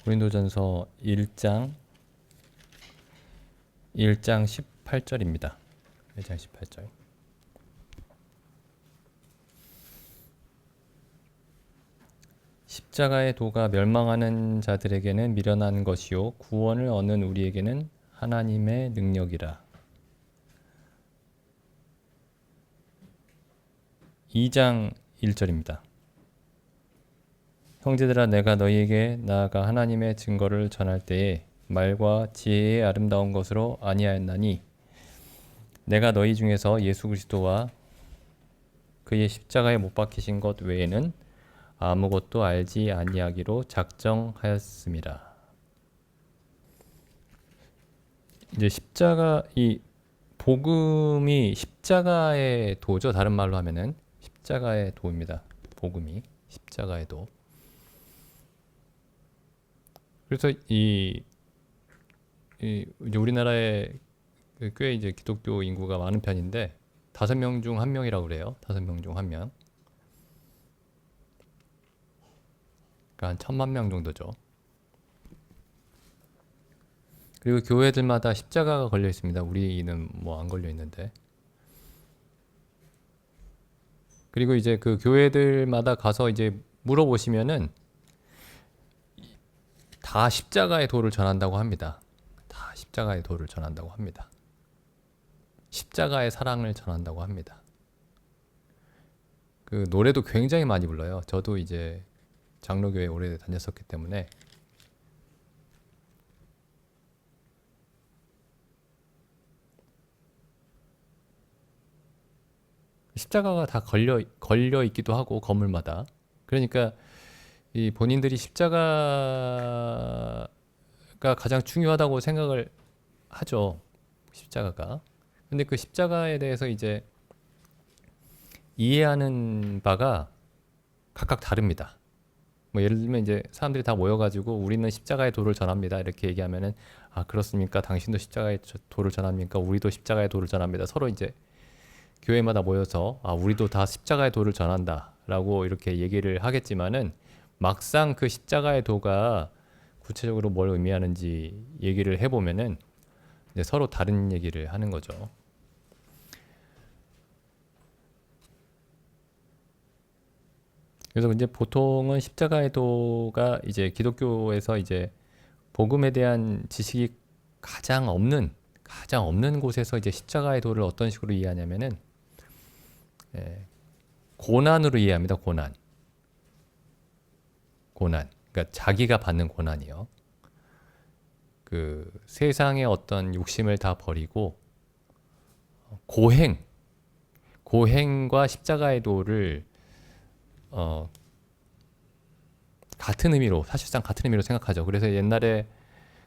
고린도전서 1장 18절입니다. 1장 18절. 십자가의 도가 멸망하는 자들에게는 미련한 것이요 구원을 얻는 우리에게는 하나님의 능력이라. 2장 1절입니다. 형제들아 내가 너희에게 나아가 하나님의 증거를 전할 때에 말과 지혜의 아름다운 것으로 아니하였나니 내가 너희 중에서 예수 그리스도와 그의 십자가에 못 박히신 것 외에는 아무것도 알지 아니하기로 작정하였습니다. 이제 이 복음이 십자가의 도죠. 다른 말로 하면은 십자가의 도입니다. 복음이 십자가의 도. 그래서 이제 우리나라에 꽤 이제 기독교 인구가 많은 편인데 5명 중 1명이라고 그래요. 5명 중 1명. 그러니까 한 1000만 명 정도죠. 그리고 교회들마다 십자가가 걸려 있습니다. 우리는 뭐 안 걸려 있는데. 그리고 이제 그 교회들마다 가서 이제 물어보시면은 다 십자가의 도를 전한다고 합니다. 다 십자가의 도를 전한다고 합니다. 십자가의 사랑을 전한다고 합니다. 그 노래도 굉장히 많이 불러요. 저도 이제 장로교회 오래 다녔었기 때문에 십자가가 다 걸려 있기도 하고 건물마다. 그러니까 이 본인들이 십자가가 가장 중요하다고 생각을 하죠. 십자가가. 근데 그 십자가에 대해서 이제 이해하는 바가 각각 다릅니다. 뭐 예를 들면 이제 사람들이 다 모여가지고 우리는 십자가의 도를 전합니다. 이렇게 얘기하면은 아 그렇습니까? 당신도 십자가의 도를 전합니까? 우리도 십자가의 도를 전합니다. 서로 이제 교회마다 모여서 아 우리도 다 십자가의 도를 전한다라고 이렇게 얘기를 하겠지만은 막상 그 십자가의 도가 구체적으로 뭘 의미하는지 얘기를 해보면은 이제 서로 다른 얘기를 하는 거죠. 그래서 이제 보통은 십자가의 도가 이제 기독교에서 이제 복음에 대한 지식이 가장 없는 곳에서 이제 십자가의 도를 어떤 식으로 이해하냐면은 고난으로 이해합니다. 고난. 그러니까 자기가 받는 고난이요. 그 세상의 어떤 욕심을 다 버리고 고행과 십자가의 도를 사실상 같은 의미로 생각하죠. 그래서 옛날에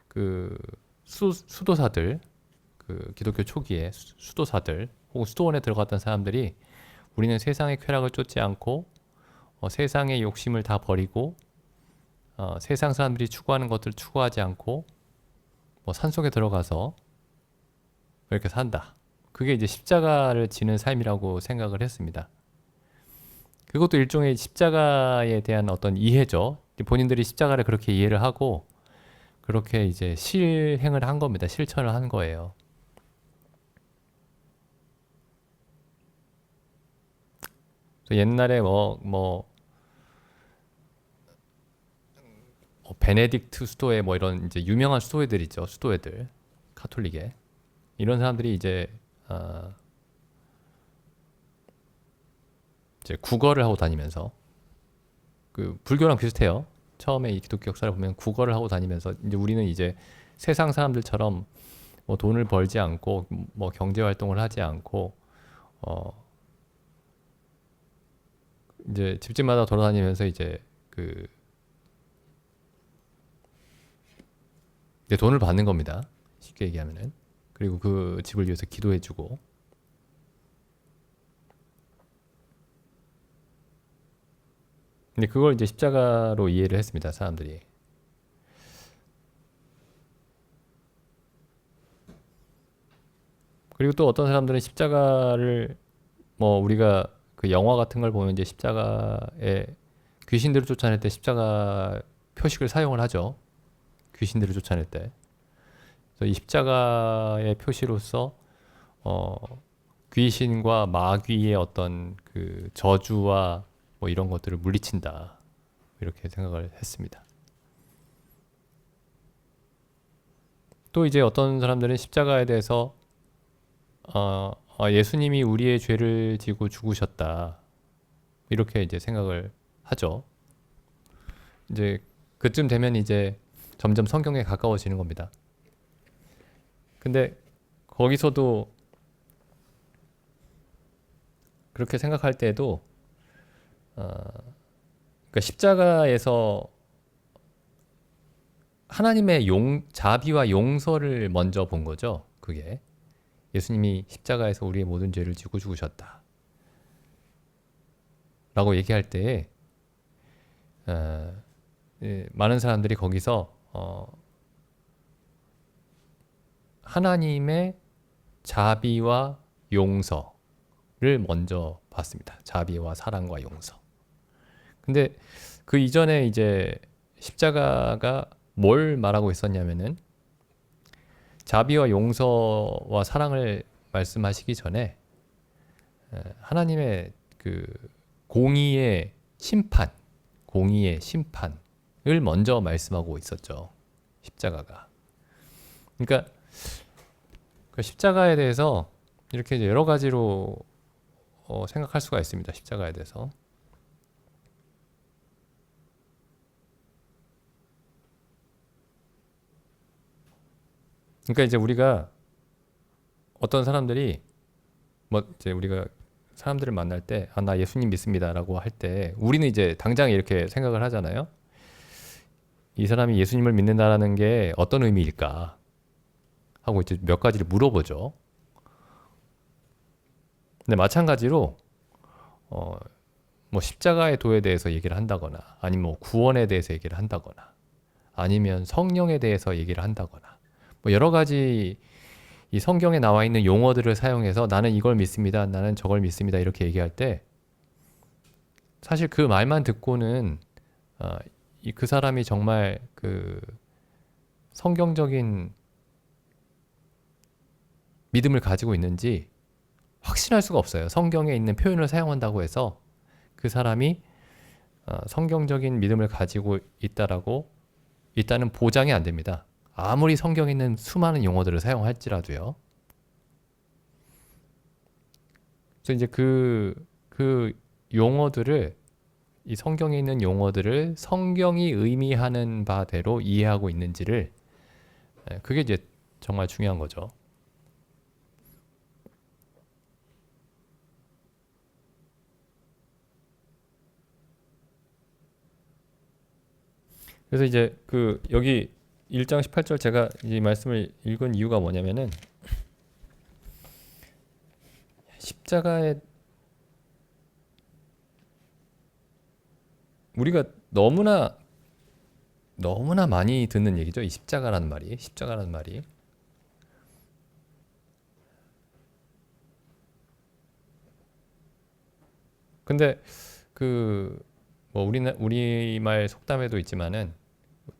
그 수도사들, 그 기독교 초기에 수도사들 혹은 수도원에 들어갔던 사람들이 우리는 세상의 쾌락을 쫓지 않고 세상의 욕심을 다 버리고 세상 사람들이 추구하는 것들 추구하지 않고 뭐 산속에 들어가서 이렇게 산다. 그게 이제 십자가를 지는 삶이라고 생각을 했습니다. 그것도 일종의 십자가에 대한 어떤 이해죠. 본인들이 십자가를 그렇게 이해를 하고 그렇게 이제 실행을 한 겁니다. 실천을 한 거예요. 옛날에 베네딕트 수도회 뭐 이런 이제 유명한 수도회들 있죠. 수도회들 카톨릭에 이런 사람들이 이제 국어를 하고 다니면서 그 불교랑 비슷해요. 처음에 이 기독교 역사를 보면 국어를 하고 다니면서 이제 우리는 이제 세상 사람들처럼 뭐 돈을 벌지 않고 뭐 경제 활동을 하지 않고 이제 집집마다 돌아다니면서 이제 이제 돈을 받는 겁니다. 쉽게 얘기하면은. 그리고 그 집을 위해서 기도해주고. 근데 그걸 이제 십자가로 이해를 했습니다. 사람들이. 그리고 또 어떤 사람들은 십자가를 뭐 우리가 그 영화 같은 걸 보면 이제 십자가에 귀신들을 쫓아낼 때 십자가 표식을 사용을 하죠. 귀신들을 쫓아낼 때. 그래서 이 십자가의 표시로서 귀신과 마귀의 어떤 그 저주와 뭐 이런 것들을 물리친다. 이렇게 생각을 했습니다. 또 이제 어떤 사람들은 십자가에 대해서 예수님이 우리의 죄를 지고 죽으셨다. 이렇게 이제 생각을 하죠. 이제 그쯤 되면 이제 점점 성경에 가까워지는 겁니다. 근데 거기서도 그렇게 생각할 때에도 그러니까 십자가에서 하나님의 자비와 용서를 먼저 본 거죠. 그게 예수님이 십자가에서 우리의 모든 죄를 지고 죽으셨다 라고 얘기할 때에 많은 사람들이 거기서 하나님의 자비와 용서를 먼저 봤습니다. 자비와 사랑과 용서. 근데 그 이전에 이제 십자가가 뭘 말하고 있었냐면은 자비와 용서와 사랑을 말씀하시기 전에 하나님의 그 공의의 심판을 먼저 말씀하고 있었죠. 십자가가. 그러니까 그 십자가에 대해서 이렇게 여러 가지로 생각할 수가 있습니다. 십자가에 대해서. 그러니까 이제 우리가 어떤 사람들이 뭐 이제 우리가 사람들을 만날 때 나 예수님 믿습니다라고 할 때 우리는 이제 당장 이렇게 생각을 하잖아요. 이 사람이 예수님을 믿는다라는 게 어떤 의미일까 하고 이제 몇 가지를 물어보죠. 근데 마찬가지로 뭐 십자가의 도에 대해서 얘기를 한다거나 아니면 뭐 구원에 대해서 얘기를 한다거나 아니면 성령에 대해서 얘기를 한다거나 뭐 여러 가지 이 성경에 나와 있는 용어들을 사용해서 나는 이걸 믿습니다. 나는 저걸 믿습니다. 이렇게 얘기할 때 사실 그 말만 듣고는 그 사람이 정말 그 성경적인 믿음을 가지고 있는지 확신할 수가 없어요. 성경에 있는 표현을 사용한다고 해서 그 사람이 성경적인 믿음을 가지고 있다는 보장이 안 됩니다. 아무리 성경에 있는 수많은 용어들을 사용할지라도요. 그래서 이제 그 용어들을 이 성경에 있는 용어들을 성경이 의미하는 바대로 이해하고 있는지를 그게 이제 정말 중요한 거죠. 그래서 이제 그 여기 1장 18절 제가 이 말씀을 읽은 이유가 뭐냐면은 십자가에 우리가 너무나 많이 듣는 얘기죠. 이 십자가라는 말이. 근데 그 뭐 우리말 속담에도 있지만은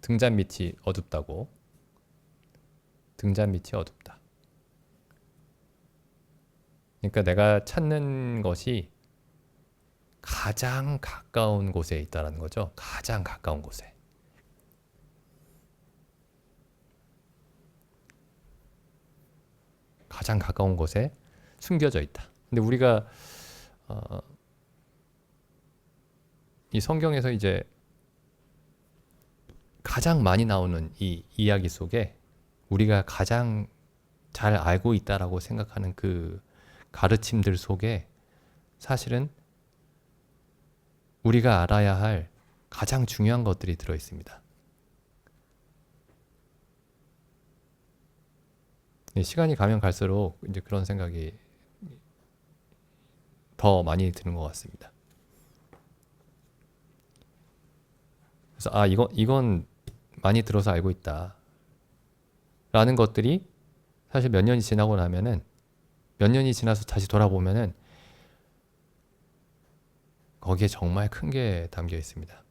등잔 밑이 어둡다고. 등잔 밑이 어둡다. 그러니까 내가 찾는 것이 가장 가까운 곳에 있다라는 거죠. 가장 가까운 곳에. 가장 가까운 곳에 숨겨져 있다. 근데 우리가 이 성경에서 이제 가장 많이 나오는 이 이야기 속에 우리가 가장 잘 알고 있다라고 생각하는 그 가르침들 속에 사실은 우리가 알아야 할 가장 중요한 것들이 들어 있습니다. 시간이 가면 갈수록 이제 그런 생각이 더 많이 드는 것 같습니다. 그래서 이건 많이 들어서 알고 있다 라는 것들이 사실 몇 년이 지나고 나면은 몇 년이 지나서 다시 돌아보면은 거기에 정말 큰 게 담겨 있습니다.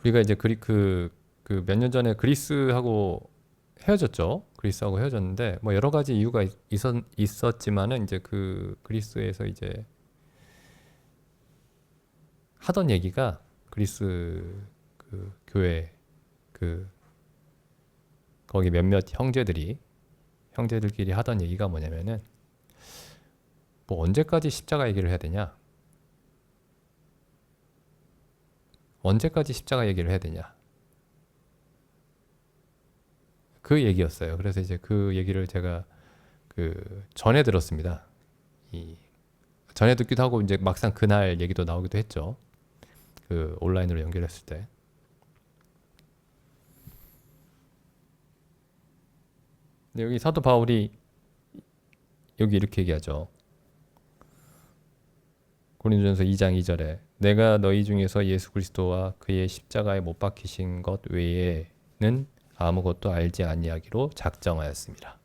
우리가 이제 그 몇 년 전에 그리스하고 헤어졌죠. 그리스하고 헤어졌는데 뭐 여러 가지 이유가 있었지만은 이제 그 그리스에서 이제 하던 얘기가 그리스 그 교회 그 거기 몇몇 형제들끼리 하던 얘기가 뭐냐면은 뭐 언제까지 십자가 얘기를 해야 되냐? 언제까지 십자가 얘기를 해야 되냐? 그 얘기였어요. 그래서 이제 그 얘기를 제가 그 전에 들었습니다. 이 전에 듣기도 하고 이제 막상 그날 얘기도 나오기도 했죠. 그 온라인으로 연결했을 때. 근데 여기 사도 바울이 여기 이렇게 얘기하죠. 고린도전서 2장 2절에 내가 너희 중에서 예수 그리스도와 그의 십자가에 못 박히신 것 외에는 아무것도 알지 아니하기로 작정하였습니다.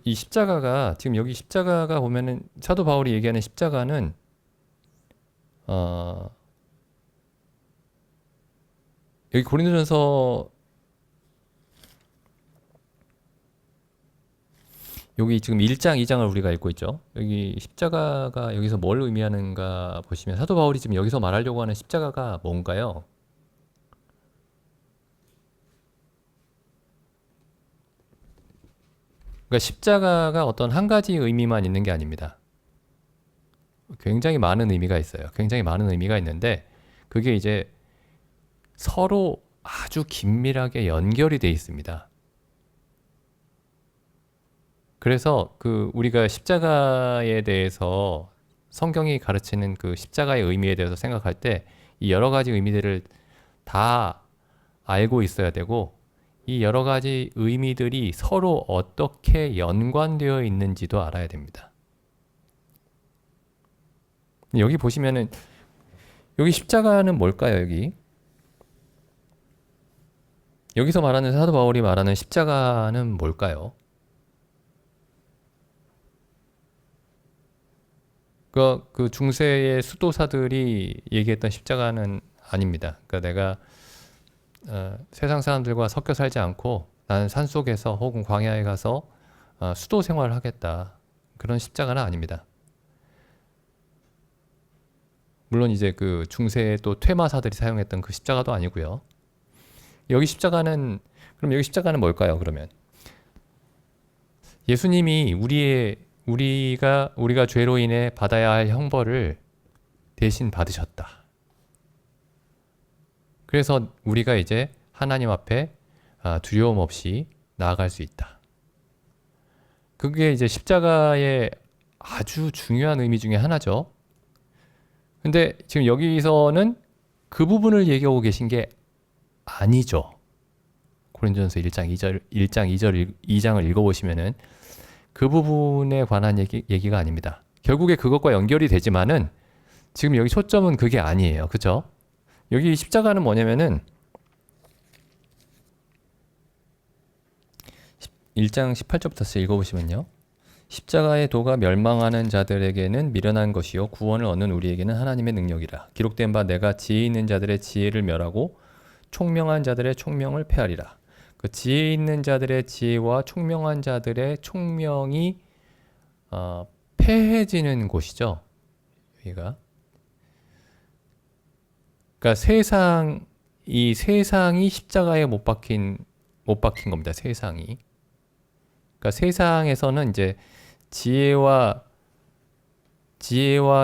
이 십자가가 지금 여기 십자가가 보면은 사도 바울이 얘기하는 십자가는 어, 여기 고린도전서 여기 지금 1장, 2장을 우리가 읽고 있죠. 여기 십자가가 여기서 뭘 의미하는가 보시면 사도 바울이 지금 여기서 말하려고 하는 십자가가 뭔가요? 그러니까 십자가가 어떤 한 가지 의미만 있는 게 아닙니다. 굉장히 많은 의미가 있어요. 굉장히 많은 의미가 있는데 그게 이제 서로 아주 긴밀하게 연결이 돼 있습니다. 그래서 그 우리가 십자가에 대해서 성경이 가르치는 그 십자가의 의미에 대해서 생각할 때 이 여러 가지 의미들을 다 알고 있어야 되고 이 여러 가지 의미들이 서로 어떻게 연관되어 있는지도 알아야 됩니다. 여기 보시면은 여기 십자가는 뭘까요? 여기서 말하는 사도 바울이 말하는 십자가는 뭘까요? 그 중세의 수도사들이 얘기했던 십자가는 아닙니다. 그러니까 내가 세상 사람들과 섞여 살지 않고 나는 산속에서 혹은 광야에 가서 수도 생활을 하겠다. 그런 십자가는 아닙니다. 물론 이제 그 중세의 또 퇴마사들이 사용했던 그 십자가도 아니고요. 그럼 여기 십자가는 뭘까요? 그러면 예수님이 우리가 죄로 인해 받아야 할 형벌을 대신 받으셨다. 그래서 우리가 이제 하나님 앞에 두려움 없이 나아갈 수 있다. 그게 이제 십자가의 아주 중요한 의미 중에 하나죠. 근데 지금 여기서는 그 부분을 얘기하고 계신 게 아니죠. 고린도전서 2장을 읽어보시면은 그 부분에 관한 얘기가 아닙니다. 결국에 그것과 연결이 되지만은 지금 여기 초점은 그게 아니에요. 그죠? 여기 십자가는 뭐냐면은 1장 18절부터 읽어보시면요. 십자가의 도가 멸망하는 자들에게는 미련한 것이요 구원을 얻는 우리에게는 하나님의 능력이라. 기록된 바 내가 지혜 있는 자들의 지혜를 멸하고 총명한 자들의 총명을 패하리라. 그 지혜 있는 자들의 지혜와 총명한 자들의 총명이 패해지는 곳이죠. 여기가. 그러니까 세상이 십자가에 못 박힌 겁니다. 세상이. 그러니까 세상에서는 이제 지혜와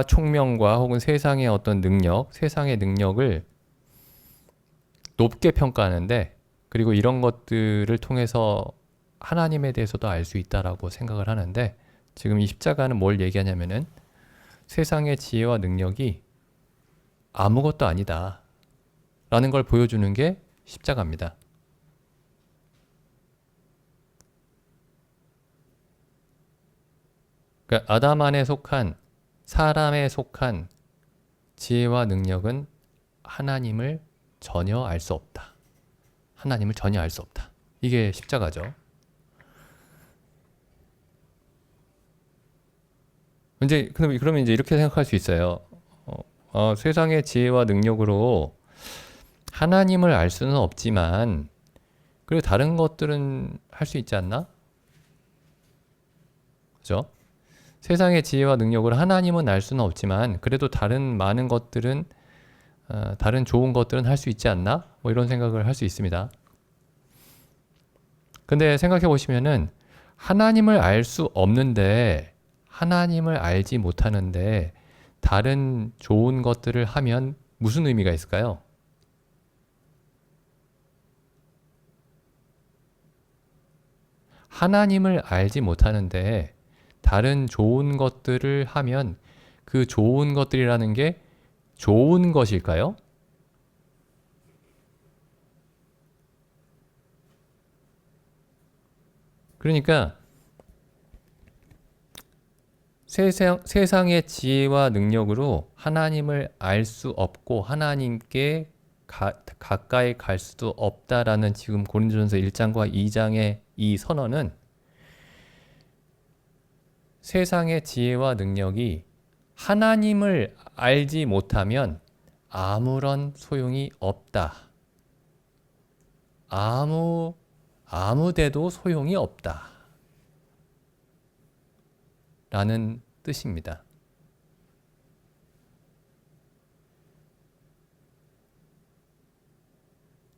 총명과 혹은 세상의 어떤 세상의 능력을 높게 평가하는데 그리고 이런 것들을 통해서 하나님에 대해서도 알 수 있다라고 생각을 하는데 지금 이 십자가는 뭘 얘기하냐면은 세상의 지혜와 능력이 아무것도 아니다 라는 걸 보여주는 게 십자가입니다. 그러니까 아담 안에 속한 사람에 속한 지혜와 능력은 하나님을 전혀 알 수 없다. 하나님을 전혀 알 수 없다. 이게 십자가죠. 이제 그러면 이제 이렇게 생각할 수 있어요. 세상의 지혜와 능력으로 하나님을 알 수는 없지만 그리고 다른 것들은 할 수 있지 않나? 그죠? 세상의 지혜와 능력으로 하나님은 알 수는 없지만 그래도 다른 많은 것들은 다른 좋은 것들은 할 수 있지 않나? 뭐 이런 생각을 할 수 있습니다. 근데 생각해 보시면은 하나님을 알 수 없는데 하나님을 알지 못하는데 다른 좋은 것들을 하면 무슨 의미가 있을까요? 하나님을 알지 못하는데 다른 좋은 것들을 하면 그 좋은 것들이라는 게 좋은 것일까요? 그러니까 세상의 지혜와 능력으로 하나님을 알 수 없고 하나님께 가까이 갈 수도 없다라는 지금 고린도전서 1장과 2장의 이 선언은 세상의 지혜와 능력이 하나님을 알지 못하면 아무런 소용이 없다. 아무데도 소용이 없다. 라는 뜻입니다.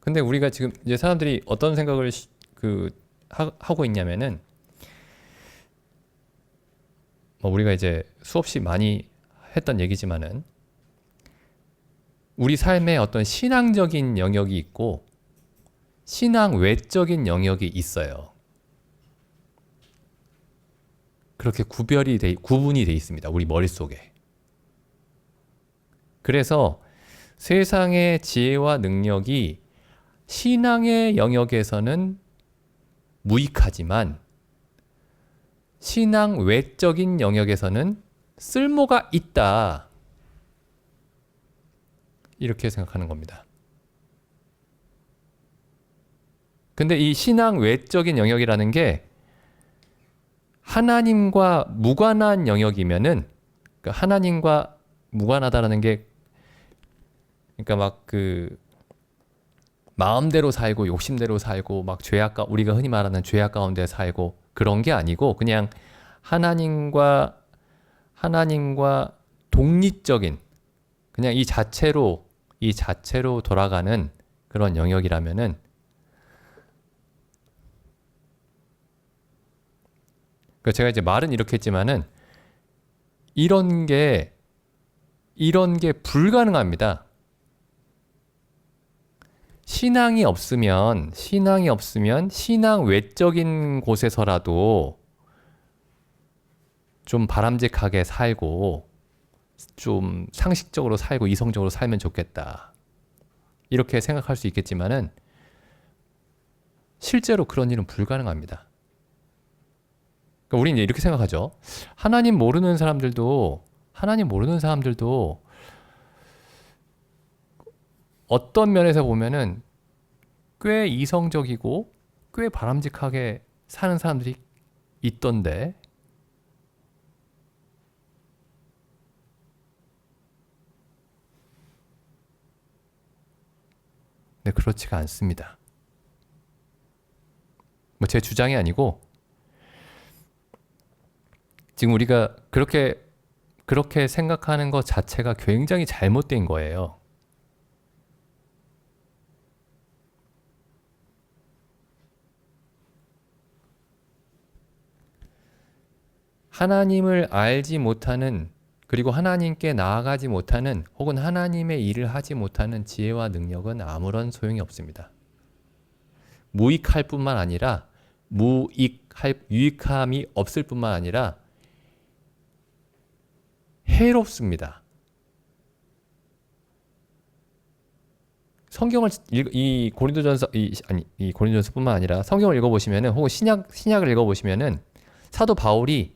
근데 우리가 지금 이제 사람들이 어떤 생각을 하고 있냐면은 우리가 이제 수없이 많이 했던 얘기지만은 우리 삶에 어떤 신앙적인 영역이 있고 신앙 외적인 영역이 있어요. 그렇게 구분이 돼 있습니다. 우리 머릿속에. 그래서 세상의 지혜와 능력이 신앙의 영역에서는 무익하지만 신앙 외적인 영역에서는 쓸모가 있다. 이렇게 생각하는 겁니다. 근데 이 신앙 외적인 영역이라는 게 하나님과 무관한 영역이면은 그러니까 하나님과 무관하다라는 게 그러니까 막 마음대로 살고 욕심대로 살고 막 우리가 흔히 말하는 죄악 가운데 살고 그런 게 아니고 그냥 하나님과 독립적인 그냥 이 자체로 돌아가는 그런 영역이라면은 제가 이제 말은 이렇게 했지만은 이런 게 불가능합니다. 신앙이 없으면 신앙 외적인 곳에서라도 좀 바람직하게 살고 좀 상식적으로 살고 이성적으로 살면 좋겠다. 이렇게 생각할 수 있겠지만은 실제로 그런 일은 불가능합니다. 그러니까 우리는 이렇게 생각하죠. 하나님 모르는 사람들도 어떤 면에서 보면은 꽤 이성적이고 꽤 바람직하게 사는 사람들이 있던데 네, 그렇지가 않습니다. 뭐 제 주장이 아니고 지금 우리가 그렇게 생각하는 것 자체가 굉장히 잘못된 거예요. 하나님을 알지 못하는 그리고 하나님께 나아가지 못하는 혹은 하나님의 일을 하지 못하는 지혜와 능력은 아무런 소용이 없습니다. 무익할 뿐만 아니라 유익함이 없을 뿐만 아니라 해롭습니다. 성경을 이 고린도전서뿐만 아니라 성경을 읽어보시면은 혹은 신약을 읽어보시면은 사도 바울이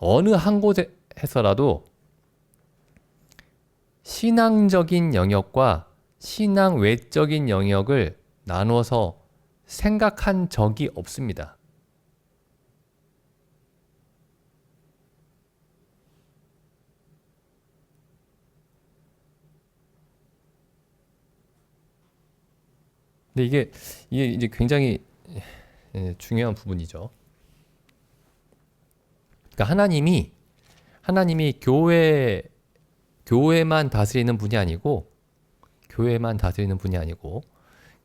어느 한 곳에서라도 신앙적인 영역과 신앙 외적인 영역을 나누어서 생각한 적이 없습니다. 근데 이게 이제 굉장히 중요한 부분이죠. 그러니까 하나님이 교회만 다스리는 분이 아니고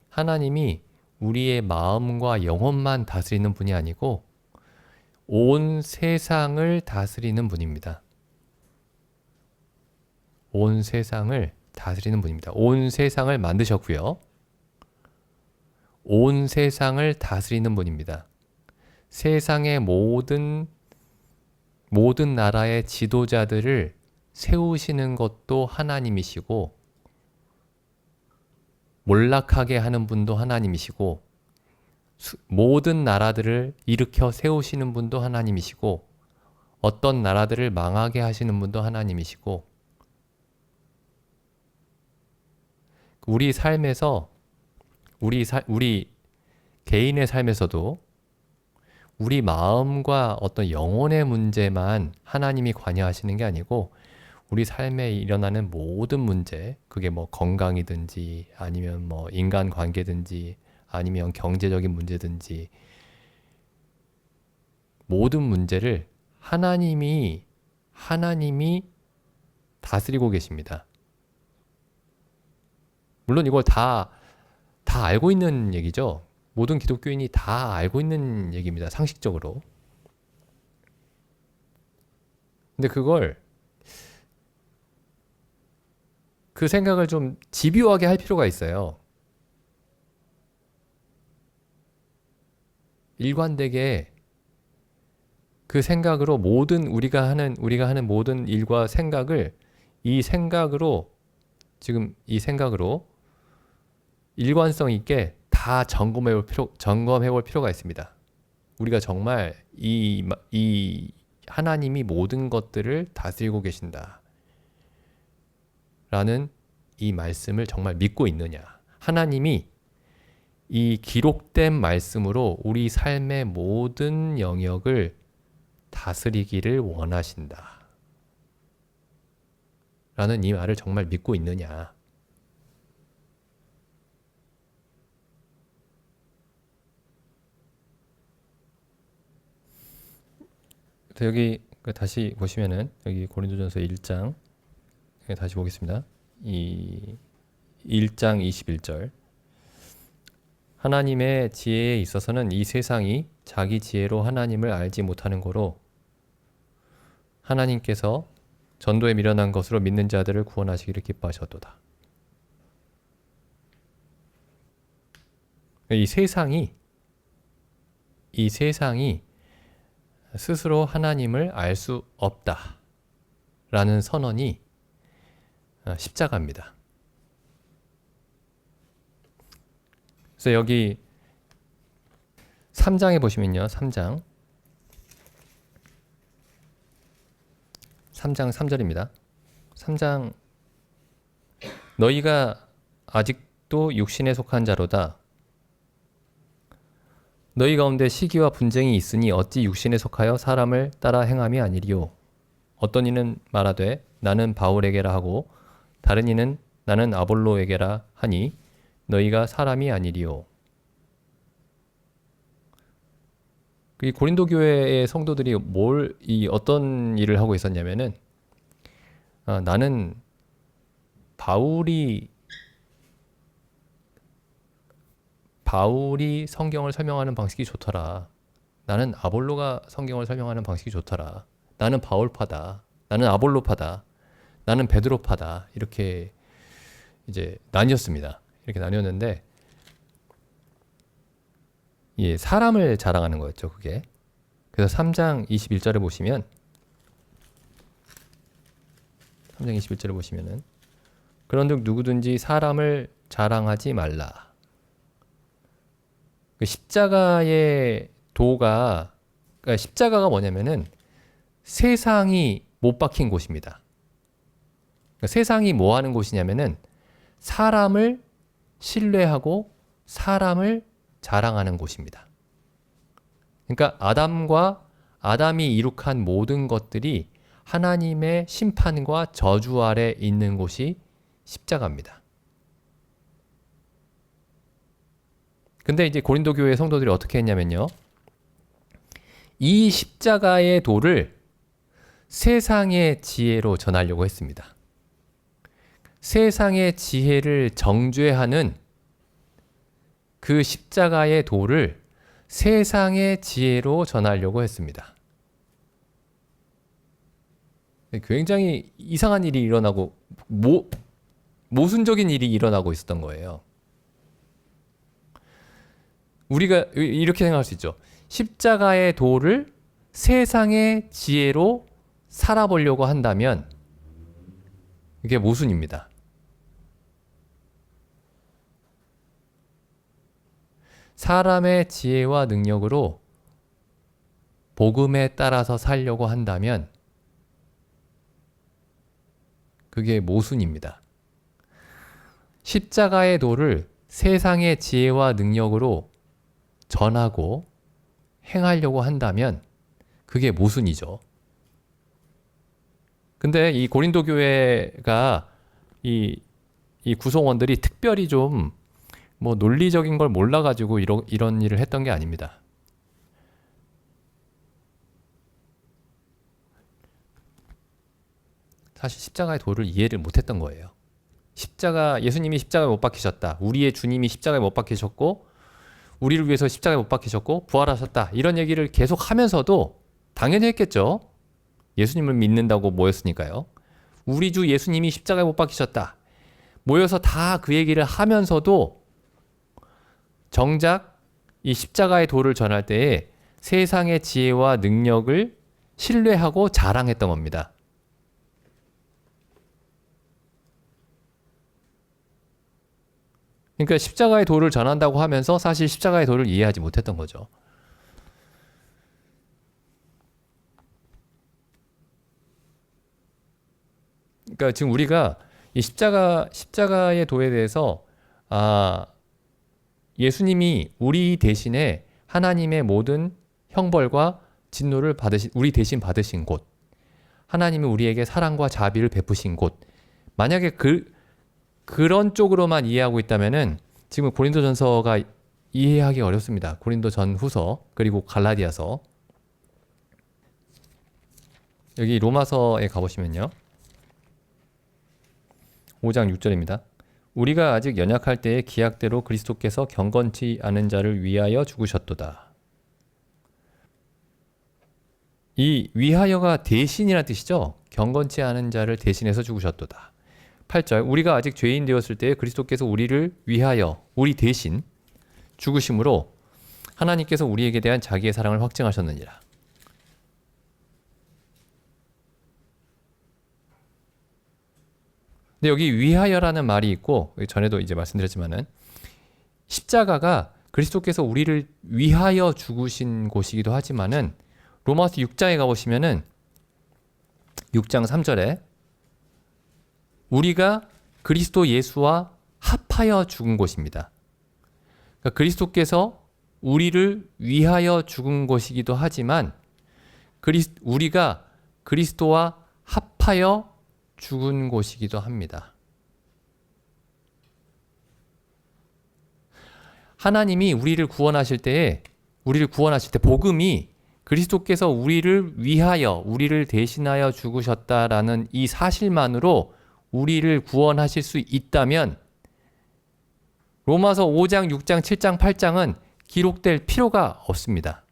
하나님이 우리의 마음과 영혼만 다스리는 분이 아니고 온 세상을 다스리는 분입니다. 온 세상을 다스리는 분입니다. 온 세상을 만드셨고요. 온 세상을 다스리는 분입니다. 세상의 모든 나라의 지도자들을 세우시는 것도 하나님이시고, 몰락하게 하는 분도 하나님이시고, 모든 나라들을 일으켜 세우시는 분도 하나님이시고, 어떤 나라들을 망하게 하시는 분도 하나님이시고, 우리 삶에서 우리 개인의 삶에서도 우리 마음과 어떤 영혼의 문제만 하나님이 관여하시는 게 아니고 우리 삶에 일어나는 모든 문제, 그게 뭐 건강이든지 아니면 뭐 인간 관계든지 아니면 경제적인 문제든지 모든 문제를 하나님이 다스리고 계십니다. 물론 이걸 다 알고 있는 얘기죠. 모든 기독교인이 다 알고 있는 얘기입니다. 상식적으로. 근데 그 생각을 좀 집요하게 할 필요가 있어요. 일관되게 그 생각으로 우리가 하는 모든 일과 생각을 이 생각으로 일관성 있게 다 점검해 볼 필요가 있습니다. 우리가 정말 이 하나님이 모든 것들을 다스리고 계신다 라는 이 말씀을 정말 믿고 있느냐. 하나님이 이 기록된 말씀으로 우리 삶의 모든 영역을 다스리기를 원하신다 라는 이 말을 정말 믿고 있느냐. 여기 다시 보시면은 여기 고린도전서 1장 다시 보겠습니다. 이 1장 21절. 하나님의 지혜에 있어서는 이 세상이 자기 지혜로 하나님을 알지 못하는 거로 하나님께서 전도에 미련한 것으로 믿는 자들을 구원하시기를 기뻐하셨도다. 이 세상이 스스로 하나님을 알 수 없다라는 선언이 십자가입니다. 그래서 여기 3장에 보시면요. 3장 3절입니다. 3장 너희가 아직도 육신에 속한 자로다. 너희 가운데 시기와 분쟁이 있으니 어찌 육신에 속하여 사람을 따라 행함이 아니리요. 어떤 이는 말하되 나는 바울에게라 하고 다른 이는 나는 아볼로에게라 하니 너희가 사람이 아니리요. 이 고린도 교회의 성도들이 어떤 일을 하고 있었냐면은 나는 바울이 성경을 설명하는 방식이 좋더라. 나는 아볼로가 성경을 설명하는 방식이 좋더라. 나는 바울파다. 나는 아볼로파다. 나는 베드로파다. 이렇게 이제 나뉘었습니다. 이렇게 나뉘었는데 예, 사람을 자랑하는 거였죠, 그게. 그래서 3장 21절에 보시면 3장 21절에 보시면은 그런즉 누구든지 사람을 자랑하지 말라. 십자가의 그러니까 십자가가 뭐냐면은 세상이 못 박힌 곳입니다. 그러니까 세상이 뭐 하는 곳이냐면은 사람을 신뢰하고 사람을 자랑하는 곳입니다. 그러니까 아담이 이룩한 모든 것들이 하나님의 심판과 저주 아래 있는 곳이 십자가입니다. 근데 이제 고린도 교회 성도들이 어떻게 했냐면요. 이 십자가의 도를 세상의 지혜로 전하려고 했습니다. 세상의 지혜를 정죄하는 그 십자가의 도를 세상의 지혜로 전하려고 했습니다. 굉장히 이상한 일이 일어나고 모순적인 일이 일어나고 있었던 거예요. 우리가 이렇게 생각할 수 있죠. 십자가의 도를 세상의 지혜로 살아보려고 한다면 이게 모순입니다. 사람의 지혜와 능력으로 복음에 따라서 살려고 한다면 그게 모순입니다. 십자가의 도를 세상의 지혜와 능력으로 전하고 행하려고 한다면 그게 모순이죠. 근데 이 고린도 교회가 이 구성원들이 특별히 좀 뭐 논리적인 걸 몰라가지고 이런 일을 했던 게 아닙니다. 사실 십자가의 도를 이해를 못했던 거예요. 예수님이 십자가에 못 박히셨다. 우리의 주님이 십자가에 못 박히셨고 우리를 위해서 십자가에 못 박히셨고 부활하셨다. 이런 얘기를 계속 하면서도 당연히 했겠죠. 예수님을 믿는다고 모였으니까요. 우리 주 예수님이 십자가에 못 박히셨다. 모여서 다 그 얘기를 하면서도 정작 이 십자가의 도를 전할 때에 세상의 지혜와 능력을 신뢰하고 자랑했던 겁니다. 그러니까 십자가의 도를 전한다고 하면서 사실 십자가의 도를 이해하지 못했던 거죠. 그러니까 지금 우리가 이 십자가의 도에 대해서 예수님이 우리 대신에 하나님의 모든 형벌과 진노를 우리 대신 받으신 곳, 하나님이 우리에게 사랑과 자비를 베푸신 곳, 만약에 그런 쪽으로만 이해하고 있다면은 지금 고린도전서가 이해하기 어렵습니다. 고린도전 후서 그리고 갈라디아서. 여기 로마서에 가보시면요. 5장 6절입니다. 우리가 아직 연약할 때의 기약대로 그리스도께서 경건치 않은 자를 위하여 죽으셨도다. 이 위하여가 대신이라는 뜻이죠. 경건치 않은 자를 대신해서 죽으셨도다. 8절 우리가 아직 죄인 되었을 때에 그리스도께서 우리를 위하여 우리 대신 죽으심으로 하나님께서 우리에게 대한 자기의 사랑을 확증하셨느니라. 근데 여기 위하여라는 말이 있고 전에도 이제 말씀드렸지만은 십자가가 그리스도께서 우리를 위하여 죽으신 곳이기도 하지만은 로마서 6장에 가보시면은 6장 3절에 우리가 그리스도 예수와 합하여 죽은 곳입니다. 그러니까 그리스도께서 우리를 위하여 죽은 곳이기도 하지만 우리가 그리스도와 합하여 죽은 곳이기도 합니다. 하나님이 우리를 구원하실 때 복음이 그리스도께서 우리를 위하여 우리를 대신하여 죽으셨다라는 이 사실만으로 우리를 구원하실 수 있다면 로마서 5장, 6장, 7장, 8장은 기록될 필요가 없습니다.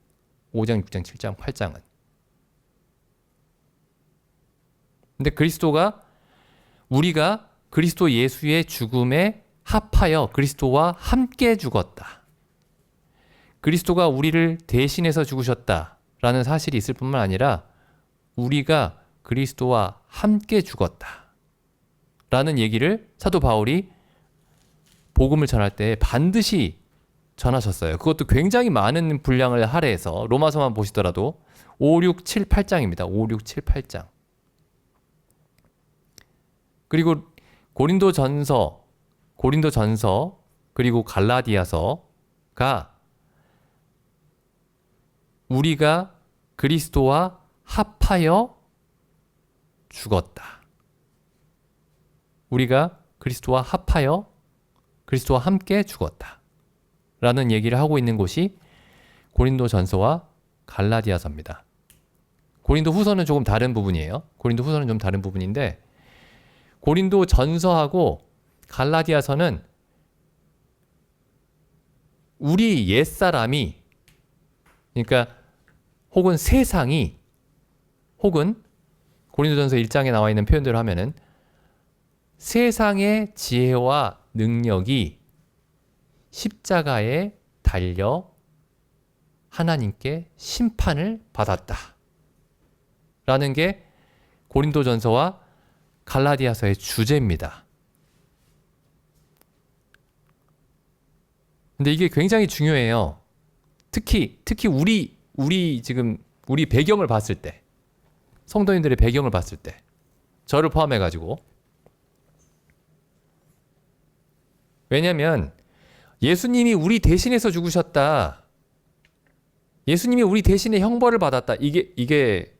5장, 6장, 7장, 8장은. 근데 우리가 그리스도 예수의 죽음에 합하여 그리스도와 함께 죽었다. 그리스도가 우리를 대신해서 죽으셨다라는 사실이 있을 뿐만 아니라 우리가 그리스도와 함께 죽었다. 라는 얘기를 사도 바울이 복음을 전할 때 반드시 전하셨어요. 그것도 굉장히 많은 분량을 할애해서 로마서만 보시더라도 5, 6, 7, 8장입니다. 5, 6, 7, 8장. 그리고 고린도전서 그리고 갈라디아서가 우리가 그리스도와 합하여 죽었다. 우리가 그리스도와 합하여 그리스도와 함께 죽었다. 라는 얘기를 하고 있는 곳이 고린도전서와 갈라디아서입니다. 고린도후서는 조금 다른 부분이에요. 고린도후서는 좀 다른 부분인데 고린도전서하고 갈라디아서는 우리 옛사람이, 그러니까 혹은 세상이, 혹은 고린도전서 1장에 나와 있는 표현대로 하면은 세상의 지혜와 능력이 십자가에 달려 하나님께 심판을 받았다 라는 게 고린도전서와 갈라디아서의 주제입니다. 근데 이게 굉장히 중요해요. 특히 우리 배경을 봤을 때, 성도님들의 배경을 봤을 때, 저를 포함해가지고. 왜냐면 예수님이 우리 대신해서 죽으셨다. 예수님이 우리 대신에 형벌을 받았다. 이게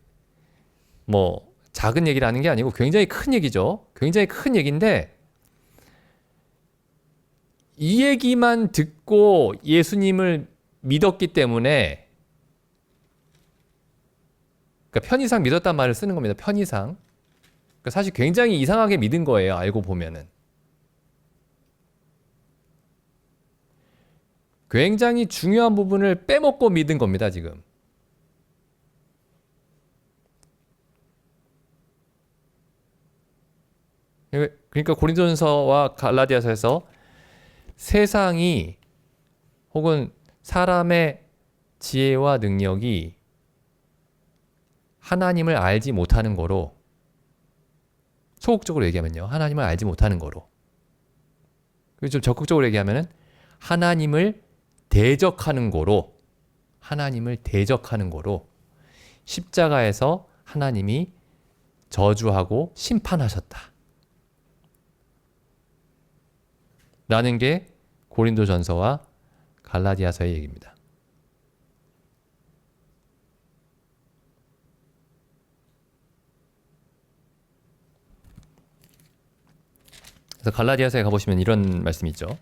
뭐 작은 얘기라는 게 아니고 굉장히 큰 얘기죠. 굉장히 큰 얘기인데 이 얘기만 듣고 예수님을 믿었기 때문에, 그러니까 편의상 믿었단 말을 쓰는 겁니다. 편의상. 그러니까 사실 굉장히 이상하게 믿은 거예요. 알고 보면은. 굉장히 중요한 부분을 빼먹고 믿은 겁니다. 지금. 그러니까 고린도전서와 갈라디아서에서 세상이 혹은 사람의 지혜와 능력이 하나님을 알지 못하는 거로, 소극적으로 얘기하면요, 하나님을 알지 못하는 거로, 그리고 좀 적극적으로 얘기하면은 하나님을 대적하는 거로, 하나님을 대적하는 거로 십자가에서 하나님이 저주하고 심판하셨다 라는 게 고린도전서와 갈라디아서의 얘기입니다. 그래서 갈라디아서에 가보시면 이런 말씀이 있죠.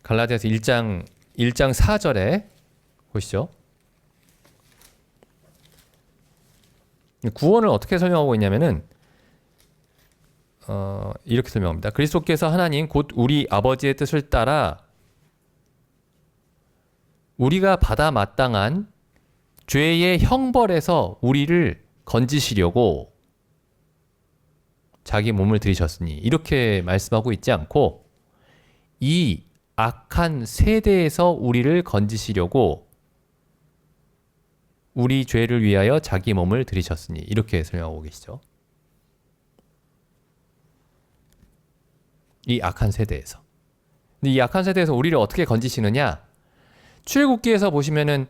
갈라디아서 1장 4절에 보시죠. 구원을 어떻게 설명하고 있냐면은 이렇게 설명합니다. 그리스도께서 하나님 곧 우리 아버지의 뜻을 따라 우리가 받아 마땅한 죄의 형벌에서 우리를 건지시려고 자기 몸을 들이셨으니, 이렇게 말씀하고 있지 않고 이 악한 세대에서 우리를 건지시려고 우리 죄를 위하여 자기 몸을 들이셨으니, 이렇게 설명하고 계시죠. 이 악한 세대에서. 근데 이 악한 세대에서 우리를 어떻게 건지시느냐? 출애굽기에서 보시면은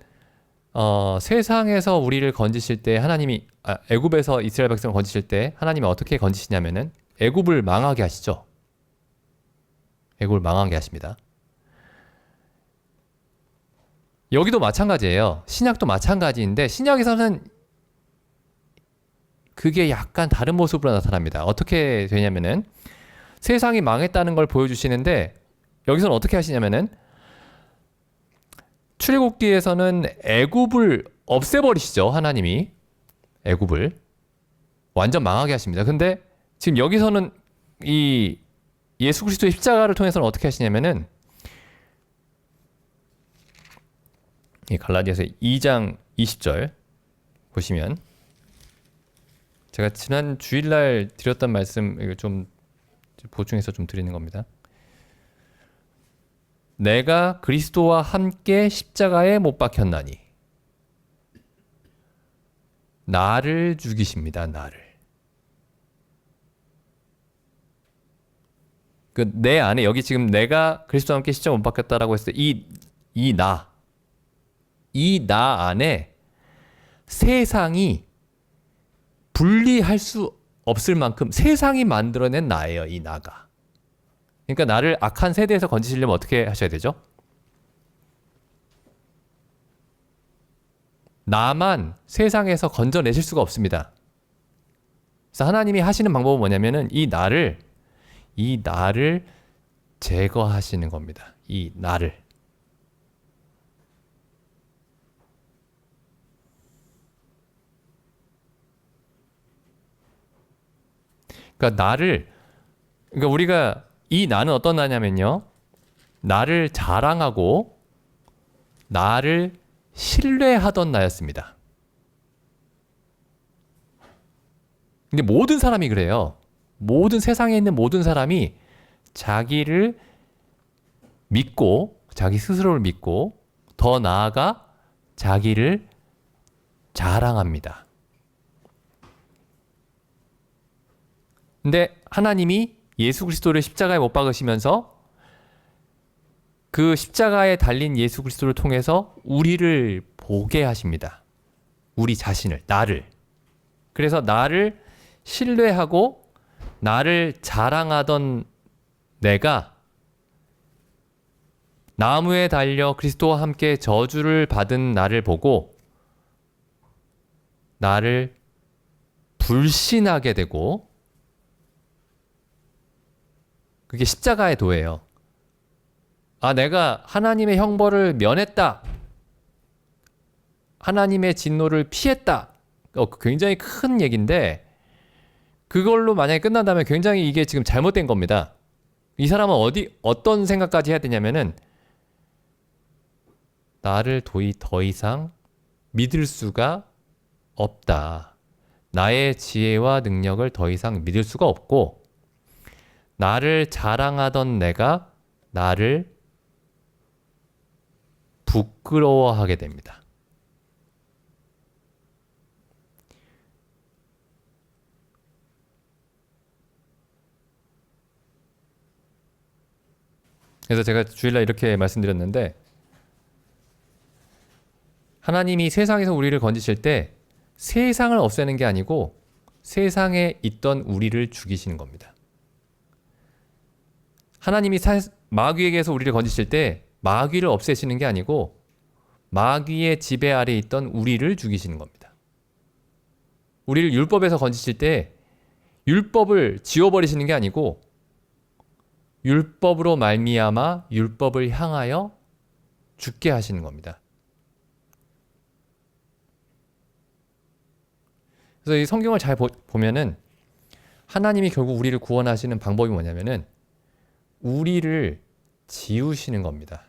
세상에서 우리를 건지실 때 하나님이, 애굽에서 이스라엘 백성을 건지실 때 하나님이 어떻게 건지시냐면은 애굽을 망하게 하시죠. 애굽을 망하게 하십니다. 여기도 마찬가지예요. 신약도 마찬가지인데 신약에서는 그게 약간 다른 모습으로 나타납니다. 어떻게 되냐면은 세상이 망했다는 걸 보여주시는데 여기서는 어떻게 하시냐면은 출애굽기에서는 애굽을 없애버리시죠. 하나님이 애굽을 완전 망하게 하십니다. 근데 지금 여기서는 이 예수 그리스도의 십자가를 통해서는 어떻게 하시냐면은 이 갈라디아서 2장 20절 보시면, 제가 지난 주일날 드렸던 말씀 이거 좀 보충해서 좀 드리는 겁니다. 내가 그리스도와 함께 십자가에 못 박혔나니 나를 죽이십니다. 나를. 그 내 안에, 여기 지금 내가 그리스도와 함께 십자가에 못 박혔다라고 했을 때 이 나 안에 세상이 분리할 수 없을 만큼 세상이 만들어낸 나예요. 이 나가. 그러니까 나를 악한 세대에서 건지시려면 어떻게 하셔야 되죠? 나만 세상에서 건져내실 수가 없습니다. 그래서 하나님이 하시는 방법은 뭐냐면은 이 나를 제거하시는 겁니다. 이 나를. 그러니까 우리가 이 나는 어떤 나냐면요. 나를 자랑하고 나를 신뢰하던 나였습니다. 근데 모든 사람이 그래요. 모든 세상에 있는 모든 사람이 자기를 믿고 자기 스스로를 믿고 더 나아가 자기를 자랑합니다. 근데 하나님이 예수 그리스도를 십자가에 못 박으시면서 그 십자가에 달린 예수 그리스도를 통해서 우리를 보게 하십니다. 우리 자신을, 나를. 그래서 나를 신뢰하고 나를 자랑하던 내가 나무에 달려 그리스도와 함께 저주를 받은 나를 보고 나를 불신하게 되고, 그게 십자가의 도예요. 아, 내가 하나님의 형벌을 면했다. 하나님의 진노를 피했다. 굉장히 큰 얘기인데 그걸로 만약에 끝난다면 굉장히 이게 지금 잘못된 겁니다. 이 사람은 어떤 생각까지 해야 되냐면은 나를 더 이상 믿을 수가 없다. 나의 지혜와 능력을 더 이상 믿을 수가 없고 나를 자랑하던 내가 나를 부끄러워하게 됩니다. 그래서 제가 주일날 이렇게 말씀드렸는데, 하나님이 세상에서 우리를 건지실 때 세상을 없애는 게 아니고 세상에 있던 우리를 죽이시는 겁니다. 하나님이 마귀에게서 우리를 건지실 때 마귀를 없애시는 게 아니고 마귀의 지배 아래 있던 우리를 죽이시는 겁니다. 우리를 율법에서 건지실 때 율법을 지워버리시는 게 아니고 율법으로 말미암아 율법을 향하여 죽게 하시는 겁니다. 그래서 이 성경을 잘 보면은 하나님이 결국 우리를 구원하시는 방법이 뭐냐면은 우리를 지우시는 겁니다.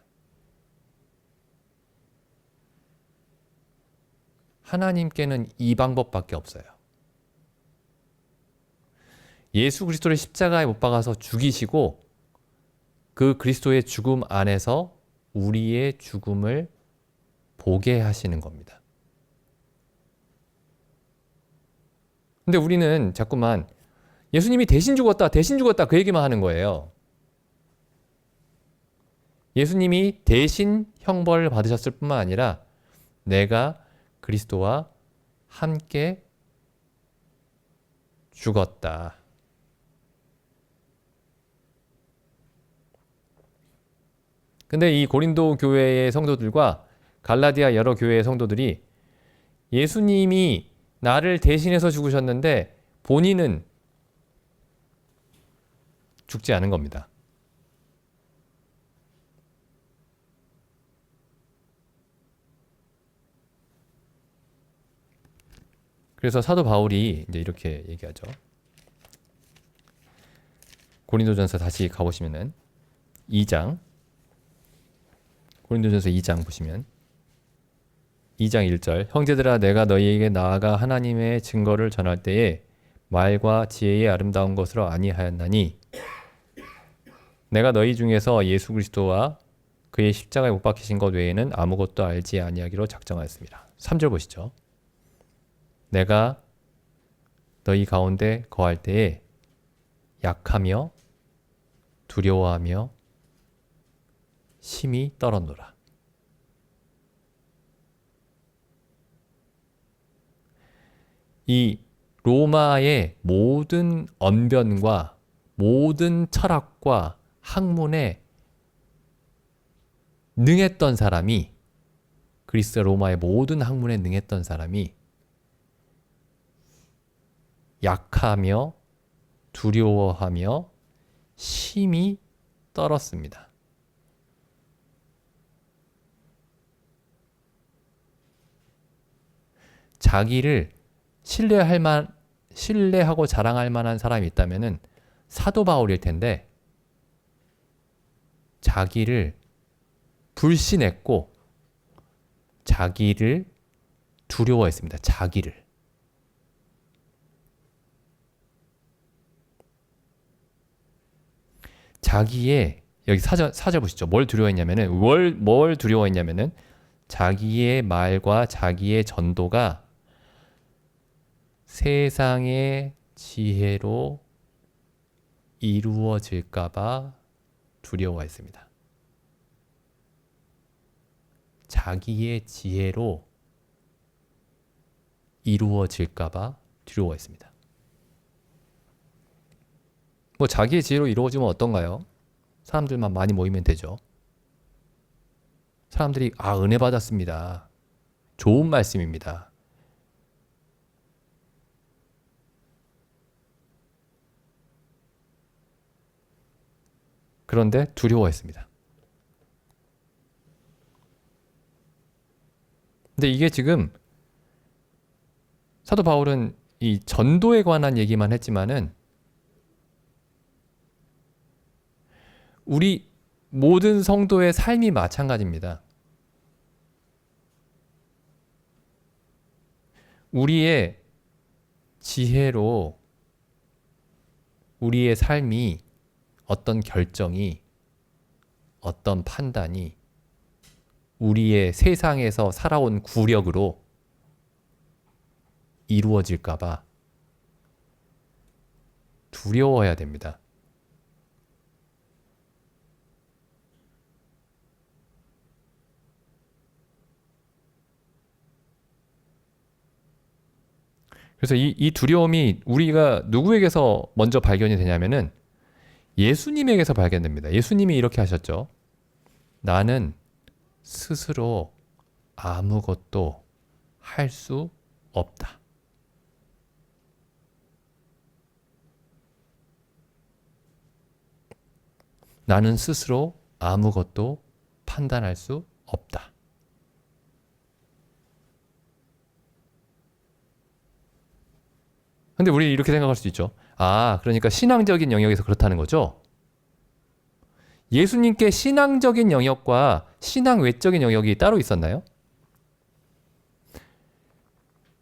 하나님께는 이 방법밖에 없어요. 예수 그리스도를 십자가에 못 박아서 죽이시고 그 그리스도의 죽음 안에서 우리의 죽음을 보게 하시는 겁니다. 근데 우리는 자꾸만 예수님이 대신 죽었다 그 얘기만 하는 거예요. 예수님이 대신 형벌을 받으셨을 뿐만 아니라 내가 그리스도와 함께 죽었다. 근데 이 고린도 교회의 성도들과 갈라디아 여러 교회의 성도들이 예수님이 나를 대신해서 죽으셨는데 본인은 죽지 않은 겁니다. 그래서 사도 바울이 이제 이렇게 얘기하죠. 고린도전서 다시 가보시면은 2장, 고린도전서 2장 보시면 2장 1절, 형제들아 내가 너희에게 나아가 하나님의 증거를 전할 때에 말과 지혜의 아름다운 것으로 아니하였나니 내가 너희 중에서 예수 그리스도와 그의 십자가에 못 박히신 것 외에는 아무것도 알지 아니하기로 작정하였습니다. 3절 보시죠. 내가 너희 가운데 거할 때에 약하며 두려워하며 심히 떨었노라. 이 로마의 모든 언변과 모든 철학과 학문에 능했던 사람이, 그리스 로마의 모든 학문에 능했던 사람이 약하며 두려워하며 심히 떨었습니다. 자기를 신뢰하고 자랑할 만한 사람이 있다면은 사도 바울일 텐데 자기를 불신했고 자기를 두려워했습니다. 자기의 여기 사절 보시죠. 뭘 두려워했냐면은 자기의 말과 자기의 전도가 세상의 지혜로 이루어질까봐 두려워했습니다. 자기의 지혜로 이루어질까봐 두려워했습니다. 뭐 자기의 지혜로 이루어지면 어떤가요? 사람들만 많이 모이면 되죠. 사람들이 은혜 받았습니다. 좋은 말씀입니다. 그런데 두려워했습니다. 근데 이게 지금 사도 바울은 이 전도에 관한 얘기만 했지만은 우리 모든 성도의 삶이 마찬가지입니다. 우리의 지혜로 우리의 삶이 어떤 결정이 어떤 판단이 우리의 세상에서 살아온 구력으로 이루어질까봐 두려워해야 됩니다. 그래서 이 두려움이 우리가 누구에게서 먼저 발견이 되냐면은 예수님에게서 발견됩니다. 예수님이 이렇게 하셨죠. 나는 스스로 아무것도 할 수 없다. 나는 스스로 아무것도 판단할 수 없다. 근데 우리 이렇게 생각할 수 있죠. 그러니까 신앙적인 영역에서 그렇다는 거죠. 예수님께 신앙적인 영역과 신앙 외적인 영역이 따로 있었나요?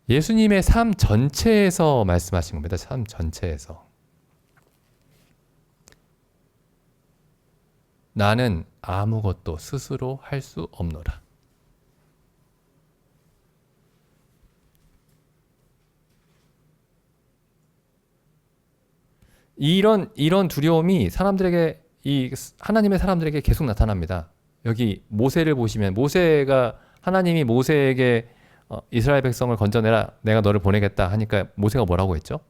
예수님의 삶 전체에서 말씀하신 겁니다. 삶 전체에서. 나는 아무것도 스스로 할 수 없노라. 이런 두려움이 사람들에게 하나님의 사람들에게 계속 나타납니다. 여기 모세를 보시면 하나님이 모세에게 이스라엘 백성을 건져내라 내가 너를 보내겠다 하니까 모세가 뭐라고 했죠?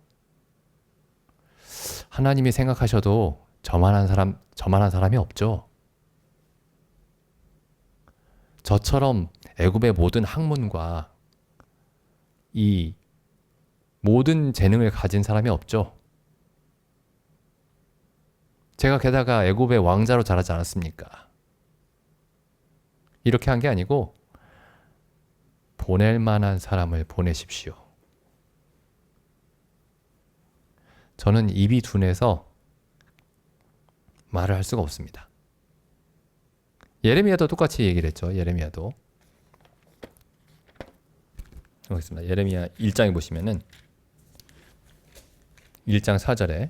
하나님이 생각하셔도 저만한 사람이 없죠. 저처럼 애굽의 모든 학문과 이 모든 재능을 가진 사람이 없죠. 제가 게다가 애굽의 왕자로 자라지 않았습니까? 이렇게 한 게 아니고 보낼 만한 사람을 보내십시오. 저는 입이 둔해서 말을 할 수가 없습니다. 예레미야도 똑같이 얘기를 했죠. 예레미야도. 여기 있습니다. 예레미야 1장에 보시면은 1장 4절에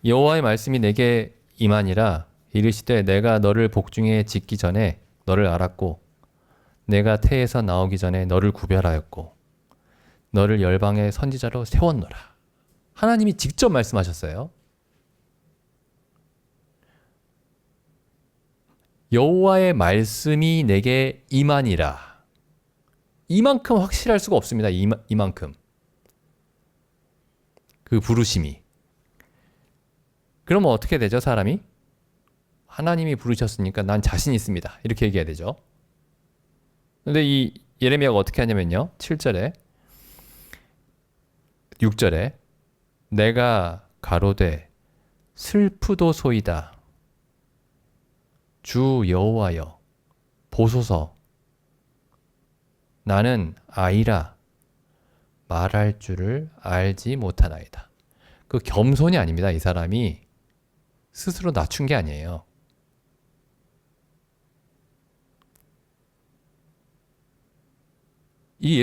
여호와의 말씀이 내게 임하니라. 이르시되 내가 너를 복중에 짓기 전에 너를 알았고 내가 태에서 나오기 전에 너를 구별하였고 너를 열방의 선지자로 세웠노라. 하나님이 직접 말씀하셨어요. 여호와의 말씀이 내게 임하니라. 이만큼 확실할 수가 없습니다. 이만큼. 그 부르심이. 그러면 어떻게 되죠, 사람이? 하나님이 부르셨으니까 난 자신 있습니다. 이렇게 얘기해야 되죠. 근데 이 예레미야가 어떻게 하냐면요. 7절에 6절에 내가 가로되 슬프도소이다. 주 여호와여 보소서. 나는 아이라 말할 줄을 알지 못하나이다. 그 겸손이 아닙니다. 이 사람이 스스로 낮춘 게 아니에요. 이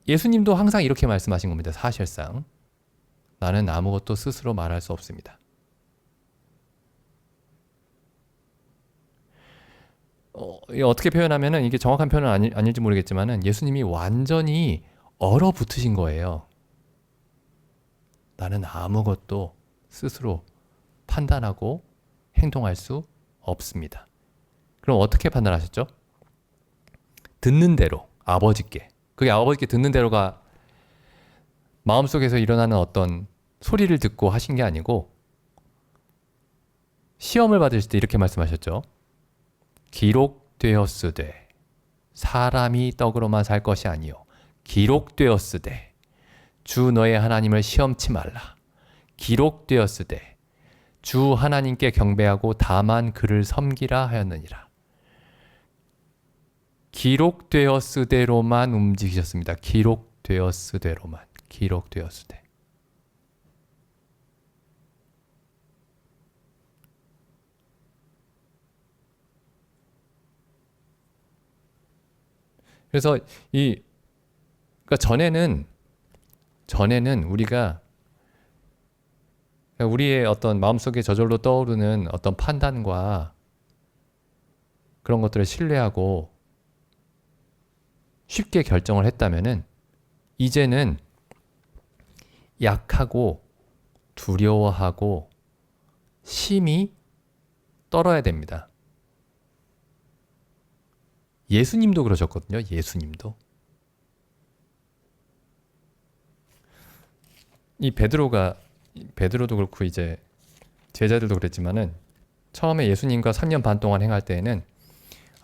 예수님도 항상 이렇게 말씀하신 겁니다. 사실상 나는 아무것도 스스로 말할 수 없습니다. 어떻게 표현하면은 이게 정확한 표현은 아닐지 모르겠지만은 예수님이 완전히 얼어붙으신 거예요. 나는 아무것도 스스로 판단하고 행동할 수 없습니다. 그럼 어떻게 판단하셨죠? 듣는 대로 아버지께. 그게 아버지께 듣는 대로가 마음속에서 일어나는 어떤 소리를 듣고 하신 게 아니고 시험을 받으실 때 이렇게 말씀하셨죠. 기록되었으되 사람이 떡으로만 살 것이 아니요 기록되었으되 주 너의 하나님을 시험치 말라. 기록되었으되 주 하나님께 경배하고 다만 그를 섬기라 하였느니라. 기록되었으대로만 움직이셨습니다. 기록되었으대로만. 기록되었으되. 그래서 그러니까 전에는 우리가 우리의 어떤 마음속에 저절로 떠오르는 어떤 판단과 그런 것들을 신뢰하고 쉽게 결정을 했다면은 이제는 약하고 두려워하고 심히 떨어야 됩니다. 예수님도 그러셨거든요. 예수님도. 이 베드로도 그렇고 이제 제자들도 그랬지만은 처음에 예수님과 3년 반 동안 행할 때에는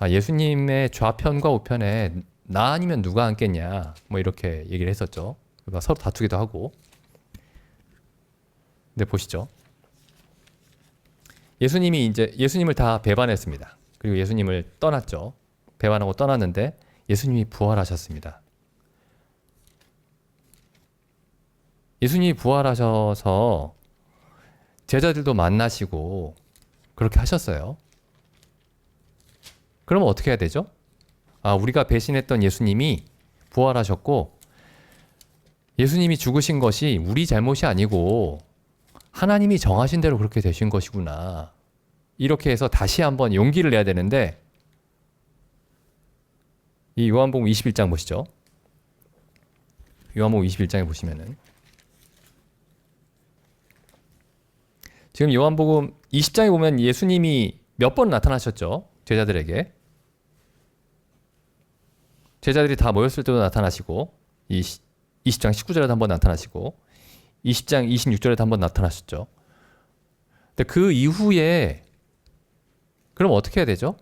예수님의 좌편과 우편에 나 아니면 누가 앉겠냐 뭐 이렇게 얘기를 했었죠. 서로 다투기도 하고. 근데 보시죠. 예수님을 다 배반했습니다. 그리고 예수님을 떠났죠. 배반하고 떠났는데 예수님이 부활하셨습니다. 예수님이 부활하셔서 제자들도 만나시고 그렇게 하셨어요. 그러면 어떻게 해야 되죠? 우리가 배신했던 예수님이 부활하셨고 예수님이 죽으신 것이 우리 잘못이 아니고 하나님이 정하신 대로 그렇게 되신 것이구나. 이렇게 해서 다시 한번 용기를 내야 되는데 이 요한복음 21장 보시죠. 요한복음 21장에 보시면은 지금 요한복음 20장에 보면 예수님이 몇 번 나타나셨죠? 제자들에게. 제자들이 다 모였을 때도 나타나시고 20장 19절에도 한번 나타나시고 20장 26절에도 한번 나타나셨죠. 근데 그 이후에 그럼 어떻게 해야 되죠?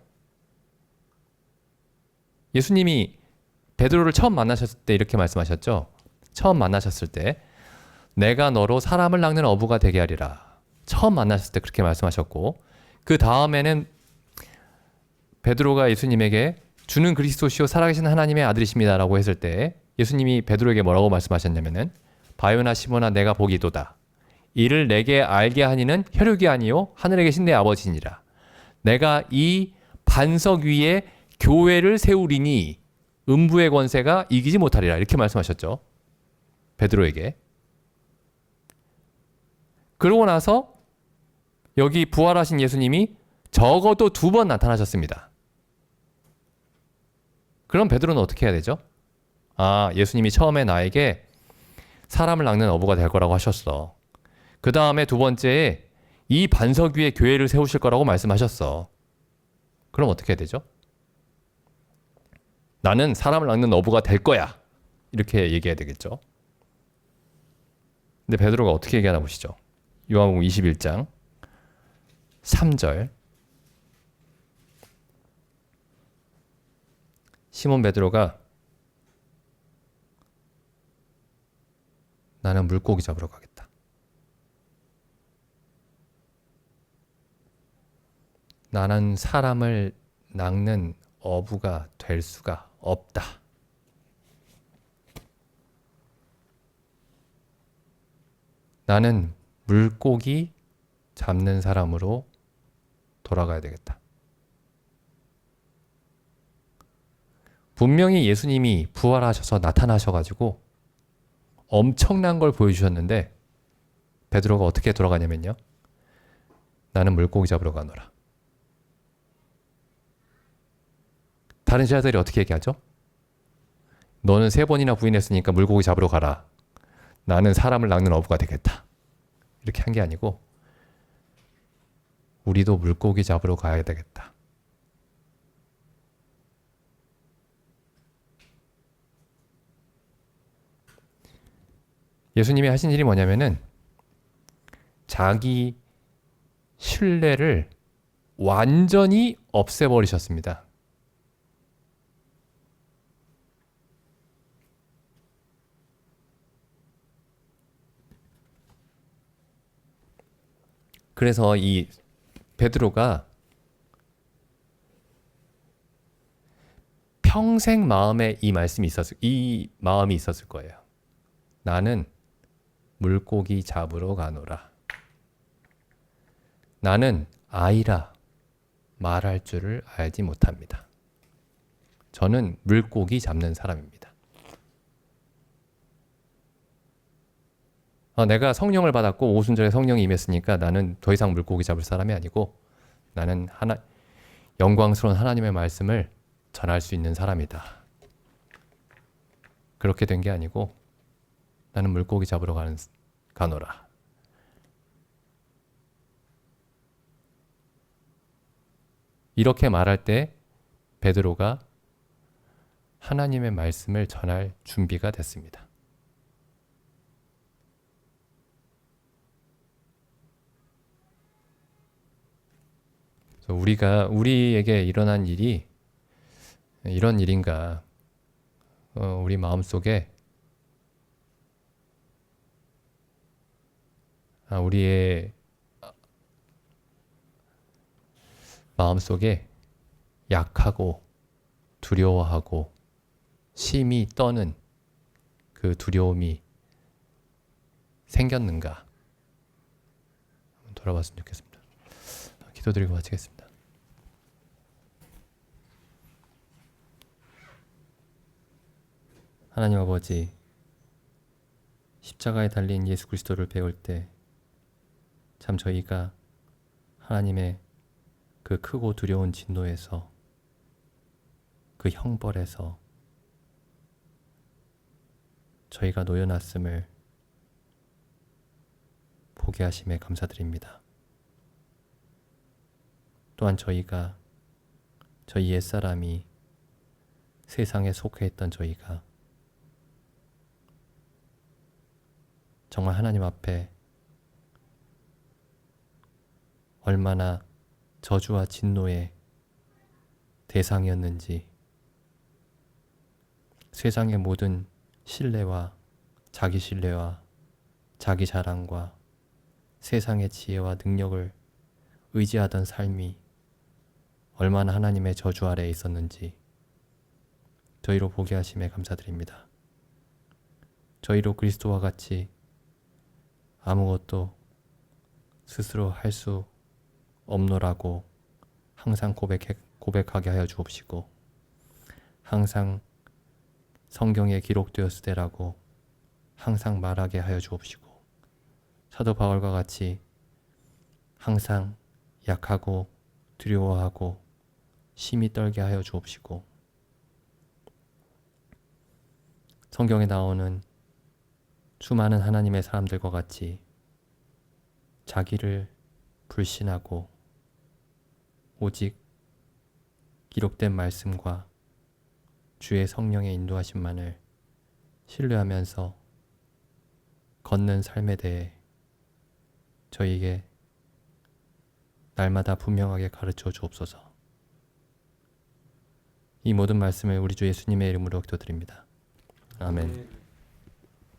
예수님이 베드로를 처음 만나셨을 때 이렇게 말씀하셨죠. 처음 만나셨을 때 내가 너로 사람을 낚는 어부가 되게 하리라. 처음 만나셨을 때 그렇게 말씀하셨고 그 다음에는 베드로가 예수님에게 주는 그리스도시요 살아계신 하나님의 아들이십니다 라고 했을 때 예수님이 베드로에게 뭐라고 말씀하셨냐면은 바요나 시몬아 내가 보기도다. 이를 내게 알게 하니는 혈육이 아니요 하늘에 계신 내 아버지니라. 내가 이 반석 위에 교회를 세우리니 음부의 권세가 이기지 못하리라. 이렇게 말씀하셨죠. 베드로에게. 그러고 나서 여기 부활하신 예수님이 적어도 2번 나타나셨습니다. 그럼 베드로는 어떻게 해야 되죠? 예수님이 처음에 나에게 사람을 낚는 어부가 될 거라고 하셨어. 그 다음에 2번째에 이 반석 위에 교회를 세우실 거라고 말씀하셨어. 그럼 어떻게 해야 되죠? 나는 사람을 낚는 어부가 될 거야. 이렇게 얘기해야 되겠죠. 근데 베드로가 어떻게 얘기하나 보시죠. 요한복음 21장 3절 시몬 베드로가 나는 물고기 잡으러 가겠다. 나는 사람을 낚는 어부가 될 수가 없다. 나는 물고기 잡는 사람으로 돌아가야 되겠다. 분명히 예수님이 부활하셔서 나타나셔가지고 엄청난 걸 보여주셨는데 베드로가 어떻게 돌아가냐면요. 나는 물고기 잡으러 가노라. 다른 제자들이 어떻게 얘기하죠? 너는 3번이나 부인했으니까 물고기 잡으러 가라. 나는 사람을 낚는 어부가 되겠다. 이렇게 한 게 아니고 우리도 물고기 잡으러 가야 되겠다. 예수님이 하신 일이 뭐냐면은 자기 신뢰를 완전히 없애버리셨습니다. 그래서 이 베드로가 평생 마음에 이 마음이 있었을 거예요. 나는 물고기 잡으러 가노라. 나는 아이라 말할 줄을 알지 못합니다. 저는 물고기 잡는 사람입니다. 내가 성령을 받았고 오순절에 성령이 임했으니까 나는 더 이상 물고기 잡을 사람이 아니고 나는 영광스러운 하나님의 말씀을 전할 수 있는 사람이다. 그렇게 된 게 아니고 나는 물고기 잡으러 가노라. 이렇게 말할 때 베드로가 하나님의 말씀을 전할 준비가 됐습니다. 우리에게 일어난 일이 이런 일인가? 우리 마음속에 우리의 마음속에 약하고 두려워하고 심히 떠는 그 두려움이 생겼는가? 돌아봤으면 좋겠습니다. 기도드리고 마치겠습니다. 하나님 아버지, 십자가에 달린 예수 그리스도를 배울 때 참 저희가 하나님의 그 크고 두려운 진노에서 그 형벌에서 저희가 놓여놨음을 보게 하심에 감사드립니다. 또한 저희가 저희 옛사람이 세상에 속해 있던 저희가 정말 하나님 앞에 얼마나 저주와 진노의 대상이었는지 세상의 모든 신뢰와 자기 자랑과 세상의 지혜와 능력을 의지하던 삶이 얼마나 하나님의 저주 아래에 있었는지 저희로 보게 하심에 감사드립니다. 저희로 그리스도와 같이 아무것도 스스로 할 수 없노라고 항상 고백하게 하여 주옵시고 항상 성경에 기록되었으되라고 항상 말하게 하여 주옵시고 사도 바울과 같이 항상 약하고 두려워하고 심히 떨게 하여 주옵시고 성경에 나오는 수많은 하나님의 사람들과 같이 자기를 불신하고 오직 기록된 말씀과 주의 성령의 인도하심만을 신뢰하면서 걷는 삶에 대해 저희에게 날마다 분명하게 가르쳐 주옵소서. 이 모든 말씀을 우리 주 예수님의 이름으로 기도드립니다. 아멘.